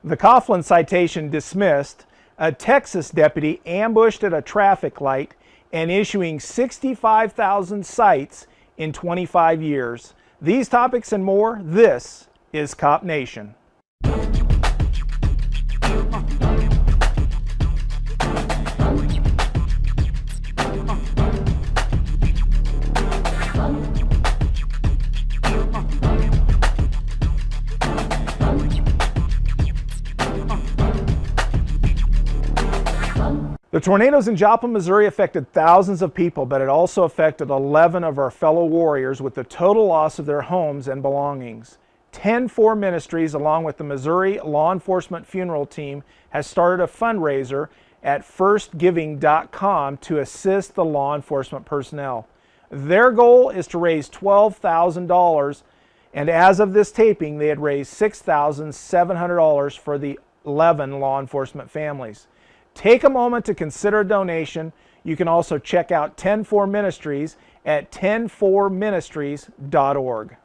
The Coughlin citation dismissed, a Texas deputy ambushed at a traffic light and issuing 65,000 cites in 25 years. These topics and more, this is Cop Nation. The tornadoes in Joplin, Missouri affected thousands of people, but it also affected 11 of our fellow warriors with the total loss of their homes and belongings. 10-4 Ministries, along with the Missouri Law Enforcement Funeral Team, has started a fundraiser at firstgiving.com to assist the law enforcement personnel. Their goal is to raise $12,000, and as of this taping, they had raised $6,700 for the 11 law enforcement families. Take a moment to consider a donation. You can also check out 10-4 Ministries at 10-4ministries.org.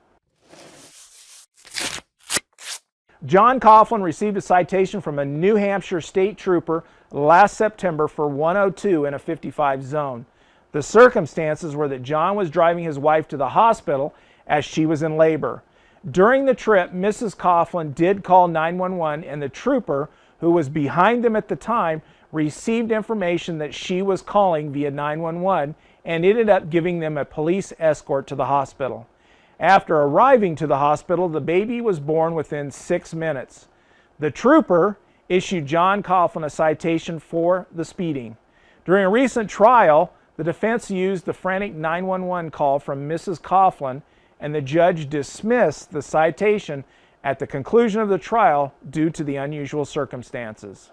John Coughlin received a citation from a New Hampshire state trooper last September for 102 in a 55 zone. The circumstances were that John was driving his wife to the hospital as she was in labor. During the trip, Mrs. Coughlin did call 911, and the trooper, who was behind them at the time, received information that she was calling via 911 and ended up giving them a police escort to the hospital. After arriving to the hospital, the baby was born within 6 minutes. The trooper issued John Coughlin a citation for the speeding. During a recent trial, the defense used the frantic 911 call from Mrs. Coughlin, and the judge dismissed the citation at the conclusion of the trial due to the unusual circumstances.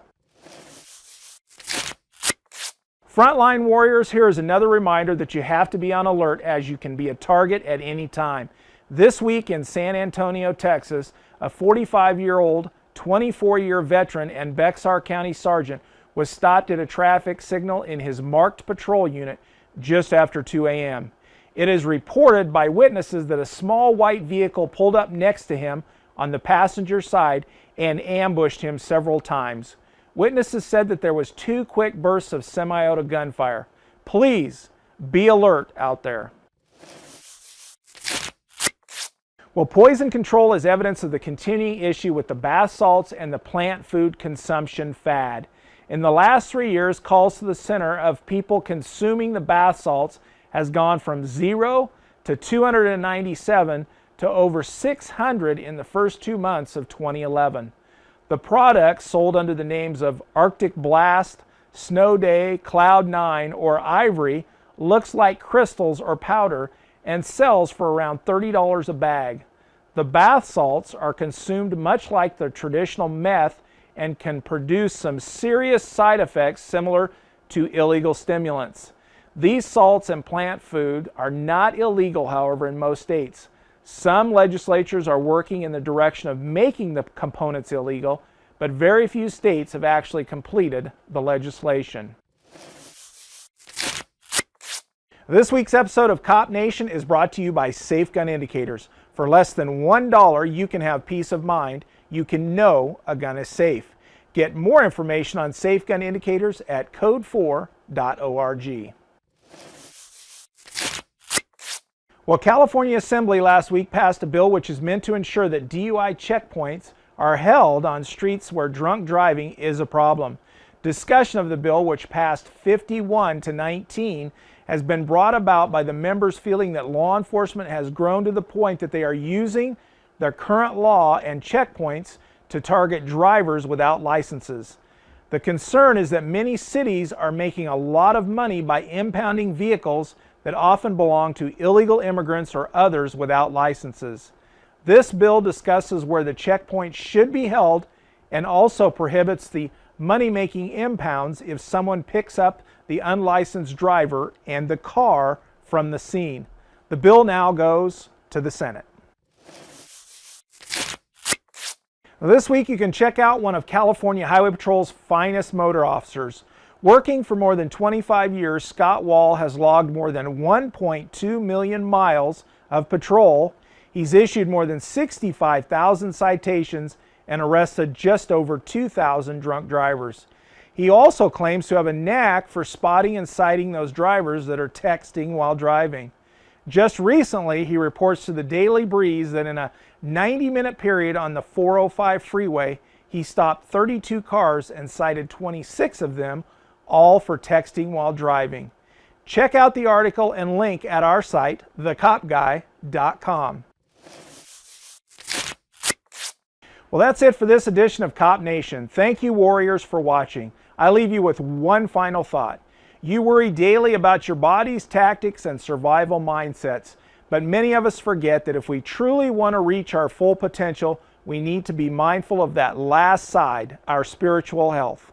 Frontline warriors, here is another reminder that you have to be on alert, as you can be a target at any time. This week in San Antonio, Texas, a 45-year-old, 24-year veteran and Bexar County sergeant was stopped at a traffic signal in his marked patrol unit just after 2 a.m. It is reported by witnesses that a small white vehicle pulled up next to him on the passenger side and ambushed him several times. Witnesses said that there was 2 quick bursts of semi-auto gunfire. Please be alert out there. Well, poison control is evidence of the continuing issue with the bath salts and the plant food consumption fad. In the last 3 years, calls to the center of people consuming the bath salts has gone from 0 to 297 to over 600 in the first 2 months of 2011. The products, sold under the names of Arctic Blast, Snow Day, Cloud 9, or Ivory, looks like crystals or powder and sells for around $30 a bag. The bath salts are consumed much like the traditional meth and can produce some serious side effects similar to illegal stimulants. These salts and plant food are not illegal, however, in most states. Some legislatures are working in the direction of making the components illegal, but very few states have actually completed the legislation. This week's episode of Cop Nation is brought to you by Safe Gun Indicators. For less than $1, you can have peace of mind. You can know a gun is safe. Get more information on Safe Gun Indicators at code4.org. Well, California Assembly last week passed a bill which is meant to ensure that DUI checkpoints are held on streets where drunk driving is a problem. Discussion of the bill, which passed 51 to 19, has been brought about by the members feeling that law enforcement has grown to the point that they are using their current law and checkpoints to target drivers without licenses. The concern is that many cities are making a lot of money by impounding vehicles that often belong to illegal immigrants or others without licenses. This bill discusses where the checkpoint should be held and also prohibits the money-making impounds if someone picks up the unlicensed driver and the car from the scene. The bill now goes to the Senate. This week you can check out one of California Highway Patrol's finest motor officers. Working for more than 25 years, Scott Wall has logged more than 1.2 million miles of patrol. He's issued more than 65,000 citations and arrested just over 2,000 drunk drivers. He also claims to have a knack for spotting and citing those drivers that are texting while driving. Just recently, he reports to the Daily Breeze that in a 90-minute period on the 405 freeway, he stopped 32 cars and cited 26 of them, all for texting while driving. Check out the article and link at our site, thecopguy.com. Well, that's it for this edition of Cop Nation. Thank you, warriors, for watching. I leave you with one final thought. You worry daily about your body's tactics and survival mindsets, but many of us forget that if we truly want to reach our full potential, we need to be mindful of that last side, our spiritual health.